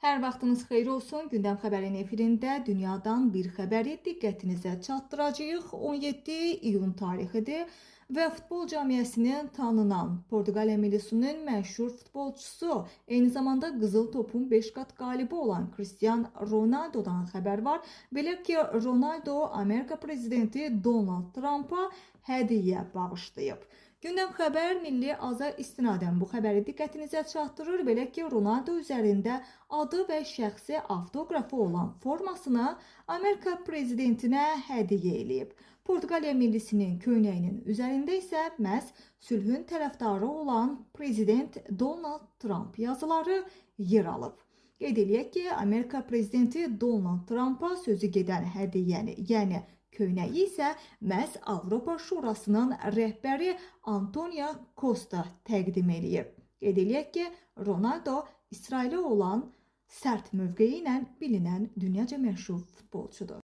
Hər vaxtınız xeyir olsun. Gündəm xəbərin efirində dünyadan bir xəbəri diqqətinizə çatdıracağıq. 17 iyun tarixidir və futbol cəmiyyəsinin tanınan Portuqaliya millisinin məşhur futbolçusu, eyni zamanda qızıl topun 5 qat qalibi olan Cristiano Ronaldo'dan xəbər var. Belə ki, Ronaldo Amerika prezidenti Donald Trump'a hədiyyə bağışlayıb. Gündəm xəbər milli aza istinadən bu xəbəri diqqətinizə çatdırır. Belə ki, Ronaldo üzərində adı və şəxsi avtoqrafı olan formasını Amerika prezidentinə hədiyyə eləyib. Portuqaliya millisinin köynəyinin üzərində isə məhz sülhün tərəfdarı olan prezident Donald Trump yazıları yer alıb. Qeyd eləyək ki, Amerika prezidenti Donald Trump'a sözü gedən hədiyyəni, yəni köynəyi isə məhz Avropa Şurasının rəhbəri Antonio Costa təqdim eləyib. Qeyd eləyək ki, Ronaldo İsrailə olan sərt mövqeyi ilə bilinən dünyaca məşhur futbolçudur.